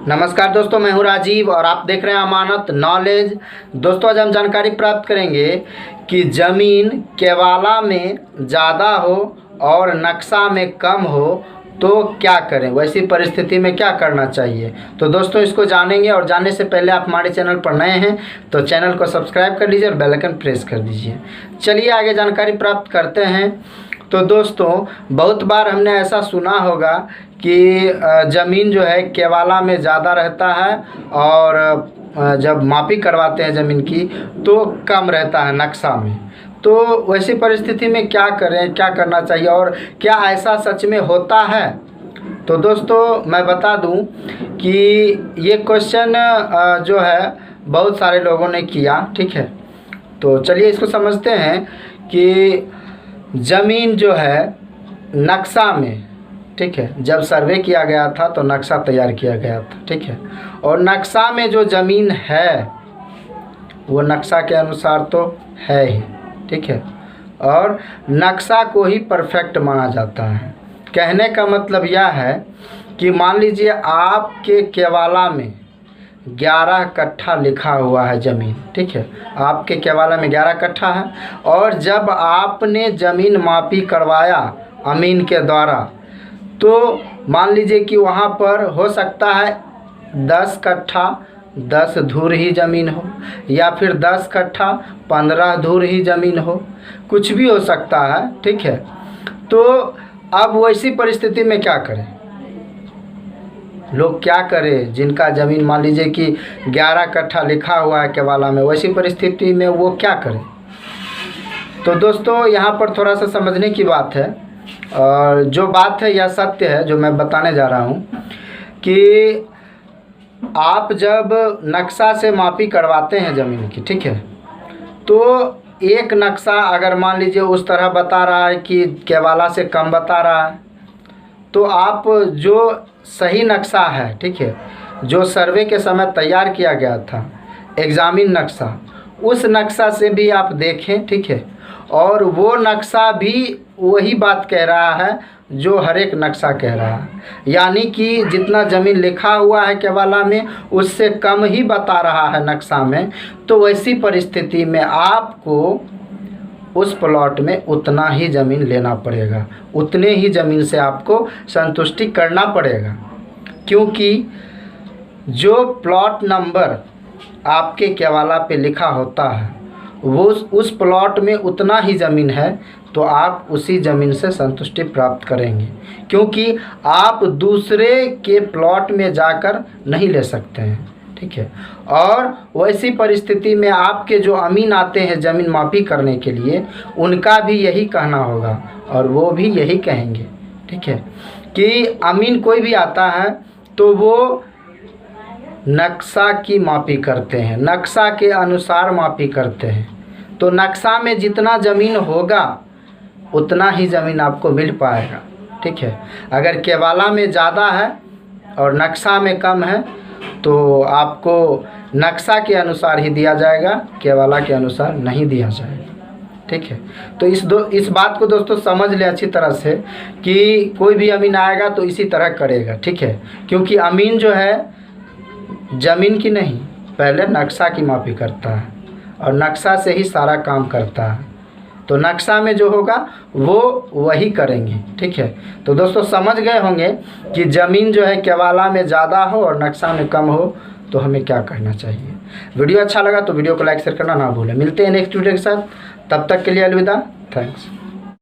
नमस्कार दोस्तों, मैं हूं राजीव और आप देख रहे हैं अमानत नॉलेज। दोस्तों, आज हम जानकारी प्राप्त करेंगे कि ज़मीन केवाला में ज़्यादा हो और नक्शा में कम हो तो क्या करें, वैसी परिस्थिति में क्या करना चाहिए। तो दोस्तों, इसको जानेंगे और जानने से पहले आप हमारे चैनल पर नए हैं तो चैनल को सब्सक्राइब कर लीजिए और बेल आइकन प्रेस कर दीजिए। चलिए आगे जानकारी प्राप्त करते हैं। तो दोस्तों, बहुत बार हमने ऐसा सुना होगा कि ज़मीन जो है केवाला में ज़्यादा रहता है और जब मापी करवाते हैं ज़मीन की तो कम रहता है नक्शा में। तो वैसी परिस्थिति में क्या करें, क्या करना चाहिए और क्या ऐसा सच में होता है। तो दोस्तों, मैं बता दूं कि ये क्वेश्चन जो है बहुत सारे लोगों ने किया, ठीक है। तो चलिए इसको समझते हैं कि ज़मीन जो है नक्शा में, ठीक है, जब सर्वे किया गया था तो नक्शा तैयार किया गया था, ठीक है। और नक्शा में जो ज़मीन है वो नक्शा के अनुसार तो है ही, ठीक है। और नक्शा को ही परफेक्ट माना जाता है। कहने का मतलब यह है कि मान लीजिए आपके केवाला में 11 कट्ठा लिखा हुआ है ज़मीन, ठीक है। आपके केवाला में 11 कट्ठा है और जब आपने ज़मीन मापी करवाया अमीन के द्वारा तो मान लीजिए कि वहाँ पर हो सकता है 10 कट्ठा 10 धूर ही ज़मीन हो या फिर 10 कट्ठा 15 धूर ही ज़मीन हो, कुछ भी हो सकता है, ठीक है। तो अब वैसी परिस्थिति में क्या करें, लोग क्या करें जिनका ज़मीन मान लीजिए कि 11 कट्ठा लिखा हुआ है केवाला में, वैसी परिस्थिति में वो क्या करें। तो दोस्तों, यहाँ पर थोड़ा सा समझने की बात है और जो बात है यह सत्य है जो मैं बताने जा रहा हूँ कि आप जब नक्शा से मापी करवाते हैं ज़मीन की, ठीक है, तो एक नक्शा अगर मान लीजिए उस तरह बता रहा है कि केवाला से कम बता रहा है तो आप जो सही नक्शा है, ठीक है, जो सर्वे के समय तैयार किया गया था एग्जामिन नक्शा, उस नक्शा से भी आप देखें, ठीक है। और वो नक्शा भी वही बात कह रहा है जो हर एक नक्शा कह रहा है, यानी कि जितना ज़मीन लिखा हुआ है केवाला में उससे कम ही बता रहा है नक्शा में। तो वैसी परिस्थिति में आपको उस प्लॉट में उतना ही ज़मीन लेना पड़ेगा, उतने ही ज़मीन से आपको संतुष्टि करना पड़ेगा, क्योंकि जो प्लॉट नंबर आपके केवाला पे लिखा होता है वो उस प्लॉट में उतना ही ज़मीन है तो आप उसी ज़मीन से संतुष्टि प्राप्त करेंगे, क्योंकि आप दूसरे के प्लॉट में जाकर नहीं ले सकते हैं, ठीक है। और वैसी परिस्थिति में आपके जो अमीन आते हैं ज़मीन मापी करने के लिए उनका भी यही कहना होगा और वो भी यही कहेंगे, ठीक है, कि अमीन कोई भी आता है तो वो नक्शा की मापी करते हैं, नक्शा के अनुसार मापी करते हैं। तो नक्शा में जितना ज़मीन होगा उतना ही ज़मीन आपको मिल पाएगा, ठीक है। अगर केवाला में ज़्यादा है और नक्शा में कम है तो आपको नक्शा के अनुसार ही दिया जाएगा, केवाला के अनुसार नहीं दिया जाएगा, ठीक है। तो इस बात को दोस्तों समझ ले अच्छी तरह से कि कोई भी अमीन आएगा तो इसी तरह करेगा, ठीक है। क्योंकि अमीन जो है ज़मीन की नहीं, पहले नक्शा की मापी करता है और नक्शा से ही सारा काम करता है। तो नक्शा में जो होगा वो वही करेंगे, ठीक है। तो दोस्तों, समझ गए होंगे कि ज़मीन जो है केवाला में ज़्यादा हो और नक्शा में कम हो तो हमें क्या करना चाहिए। वीडियो अच्छा लगा तो वीडियो को लाइक शेयर करना ना भूलें। मिलते हैं नेक्स्ट वीडियो के साथ, तब तक के लिए अलविदा, थैंक्स।